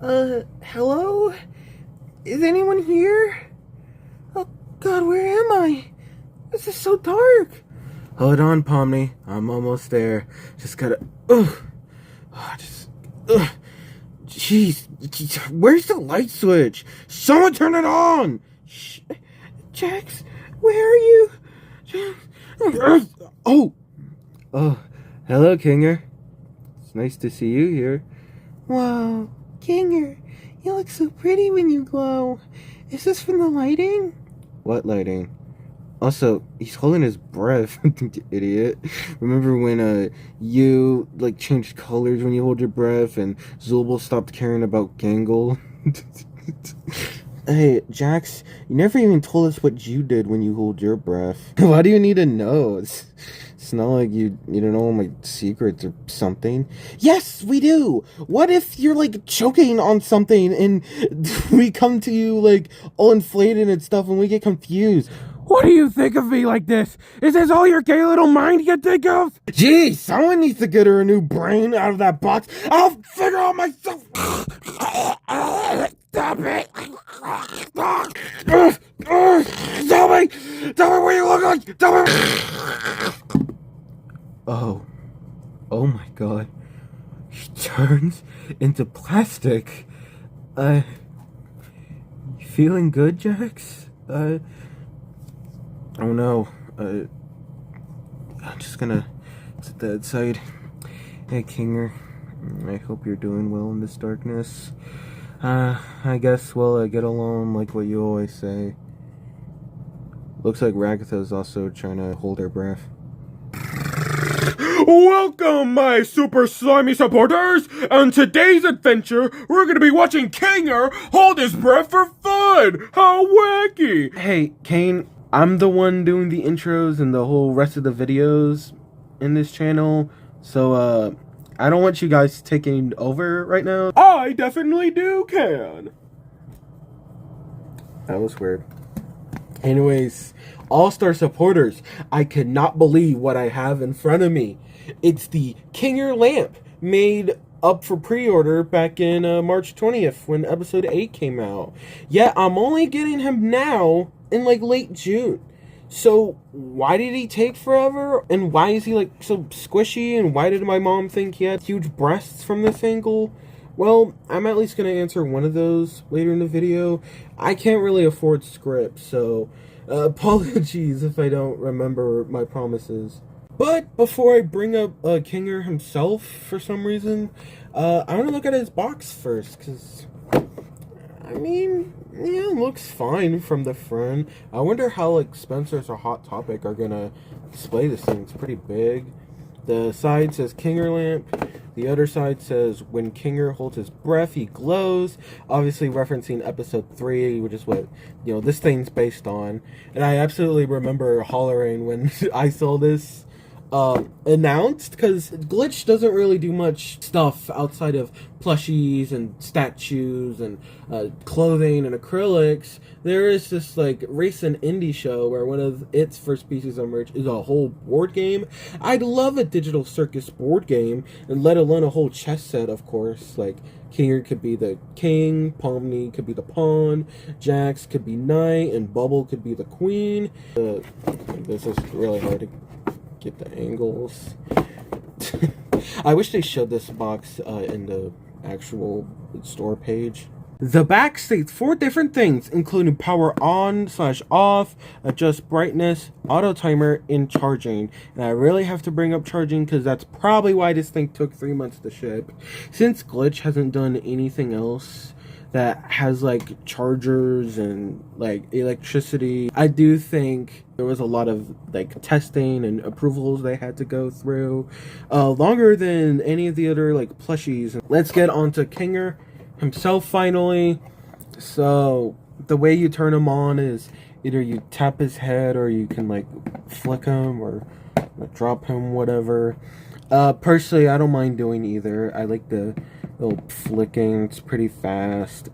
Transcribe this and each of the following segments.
Hello? Is anyone here? Oh, God, where am I? This is so dark. Hold on, Pomni. I'm almost there. Just gotta... Jeez. Where's the light switch? Someone turn it on! Jax, where are you? Oh, hello, Kinger. It's nice to see you here. Wow, Kinger, you look so pretty when you glow. Is this from the lighting? What lighting? Also, he's holding his breath, idiot. Remember when you changed colors when you hold your breath, and Zulbul stopped caring about Gangle? Hey, Jax, you never even told us what you did when you hold your breath. Why do you need to know? It's not like you don't know my secrets or something. Yes, we do! What if you're, choking on something and we come to you, all inflated and stuff and we get confused? What do you think of me like this? Is this all your gay little mind can think of? Gee, someone needs to get her a new brain out of that box. I'll figure out myself. Stop it. Tell me what you look like. Tell me. Oh my God. He turns into plastic. You feeling good, Jax? Oh no, I'm just gonna sit that side. Hey, Kinger, I hope you're doing well in this darkness. I guess we'll get along like what you always say. Looks like Ragatha's also trying to hold her breath. Welcome, my super slimy supporters! On today's adventure, we're gonna be watching Kinger hold his breath for fun! How wacky! Hey, Kane, I'm the one doing the intros and the whole rest of the videos in this channel, so, I don't want you guys taking over right now. I definitely can! That was weird. Anyways, All-Star supporters, I cannot believe what I have in front of me. It's the Kinger lamp, made up for pre-order back in March 20th when episode 8 came out. Yet I'm only getting him now in late June. So why did he take forever? And why is he so squishy? And why did my mom think he had huge breasts from this angle? Well, I'm at least going to answer one of those later in the video. I can't really afford scripts, so apologies if I don't remember my promises. But before I bring up Kinger himself for some reason, I want to look at his box first, because, I mean, yeah, it looks fine from the front. I wonder how, Spencer's or Hot Topic are going to display this thing. It's pretty big. The side says Kinger lamp. The other side says, when Kinger holds his breath, he glows. Obviously referencing episode 3, which is what, this thing's based on. And I absolutely remember hollering when I saw this announced, because Glitch doesn't really do much stuff outside of plushies and statues and clothing and acrylics. There is this recent indie show where one of its first pieces of merch is a whole board game. I'd love a Digital Circus board game, and let alone a whole chess set, of course. Kinger could be the king, Pomni could be the pawn, Jax could be knight, and Bubble could be the queen. This is really hard to get the angles. I wish they showed this box in the actual store page. The back states 4 different things, including power on/off, adjust brightness, auto timer, and charging. And I really have to bring up charging because that's probably why this thing took 3 months to ship. Since Glitch hasn't done anything else that has chargers and electricity, I do think there was a lot of testing and approvals they had to go through, longer than any of the other plushies. Let's get on to Kinger himself finally. So the way you turn him on is either you tap his head or you can flick him or drop him, whatever. Personally, I don't mind doing either. I like the little flicking. It's pretty fast.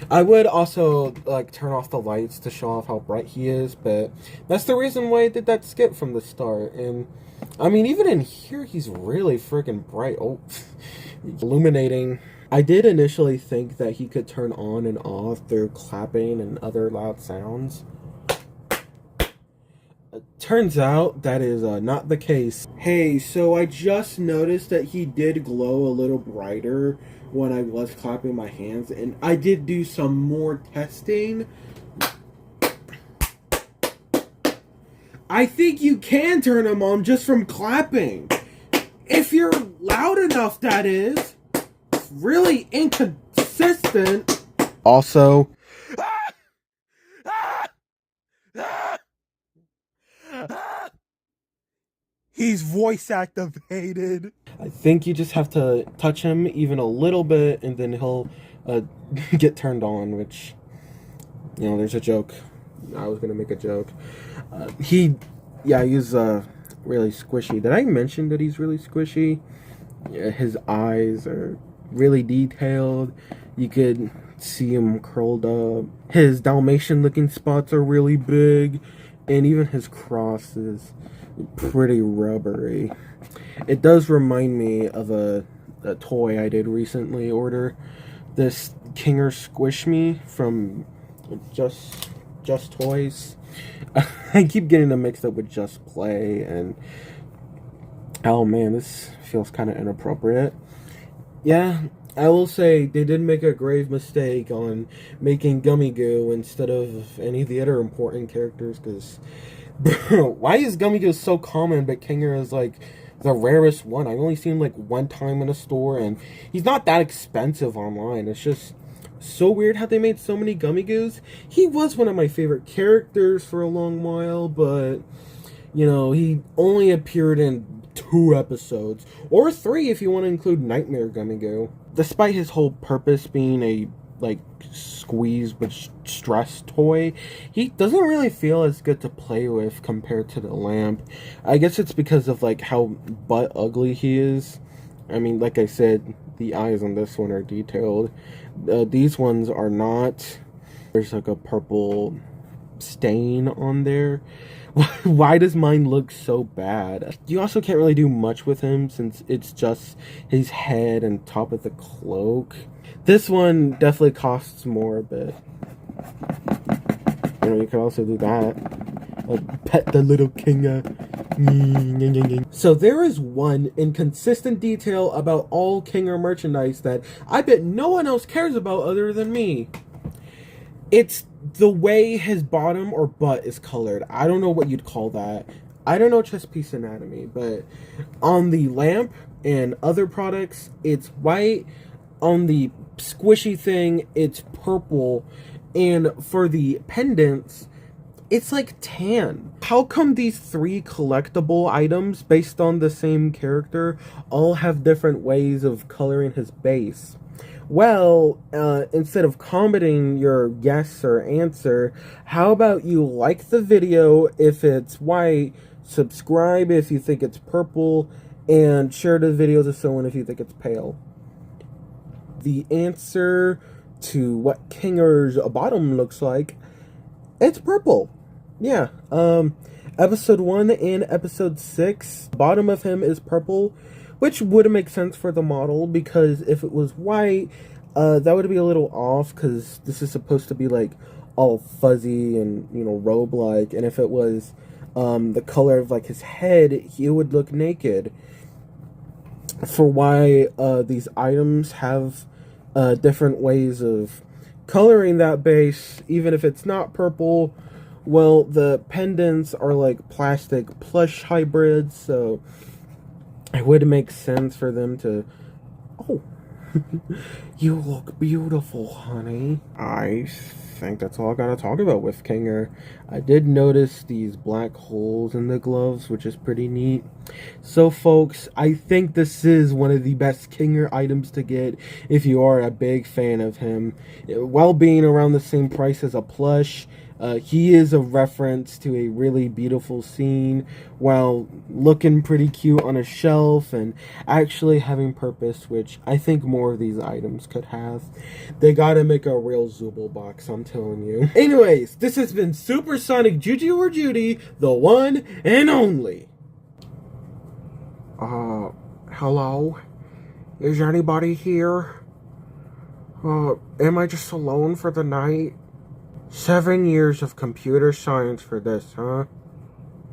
I would also turn off the lights to show off how bright he is, but that's the reason why I did that skip from the start. And I mean, even in here, he's really freaking bright. Oh, illuminating. I did initially think that he could turn on and off through clapping and other loud sounds. Turns out that is not the case. Hey, so I just noticed that he did glow a little brighter when I was clapping my hands, and I did do some more testing. I think you can turn him on just from clapping. If you're loud enough, that is. It's really inconsistent. Also, he's voice activated. I think you just have to touch him even a little bit and then he'll get turned on, which, you know, there's a joke. I was going to make a joke. He's really squishy. Did I mention that he's really squishy? Yeah, his eyes are really detailed. You could see him curled up. His Dalmatian looking spots are really big. And even his cross is pretty rubbery. It does remind me of a toy I did recently order. This Kinger Squish Me from Just Toys. I keep getting them mixed up with Just Play, and oh man, this feels kind of inappropriate. Yeah, I will say they did make a grave mistake on making Gummy Goo instead of any of the other important characters, because why is Gummy Goo so common but Kinger is like the rarest one? I've only seen him like one time in a store, and he's not that expensive online. It's just so weird how they made so many Gummy Goos. He was one of my favorite characters for a long while, but you know, he only appeared in 2 episodes, or 3 if you want to include Nightmare Gummy Goo. Despite his whole purpose being a like squeeze but stress toy, he doesn't really feel as good to play with compared to the lamp. I guess it's because of like how butt ugly he is. I mean, like I said, the eyes on this one are detailed. These ones are not. There's like a purple stain on there. Why does mine look so bad? You also can't really do much with him since it's just his head and top of the cloak. This one definitely costs more, but you know, you can also do that. Like pet the little Kinga. So there is one inconsistent detail about all Kinger merchandise that I bet no one else cares about other than me. It's the way his bottom or butt is colored. I don't know what you'd call that. I don't know chest piece anatomy, but on the lamp and other products, it's white. On the squishy thing, it's purple. And for the pendants, it's like tan. How come these 3 collectible items based on the same character all have different ways of coloring his base? Well, instead of commenting your yes or answer, how about you like the video if it's white, subscribe if you think it's purple, and share the video to someone if you think it's pale. The answer to what Kinger's bottom looks like, it's purple. Yeah, episode 1 and episode 6, bottom of him is purple, which would make sense for the model, because if it was white, that would be a little off, because this is supposed to be like all fuzzy and, you know, robe-like, and if it was the color of like his head, he would look naked. For why these items have different ways of coloring that base, even if it's not purple, well, the pendants are like plastic plush hybrids, so it would make sense for them to... Oh, you look beautiful, honey. I think that's all I gotta talk about with Kinger. I did notice these black holes in the gloves, which is pretty neat. So, folks, I think this is one of the best Kinger items to get if you are a big fan of him. While being around the same price as a plush, he is a reference to a really beautiful scene while looking pretty cute on a shelf and actually having purpose, which I think more of these items could have. They gotta make a real Zooble box, I'm telling you. Anyways, this has been Supersonic Juju or Judy, the one and only. Hello? Is anybody here? Am I just alone for the night? 7 years of computer science for this, huh?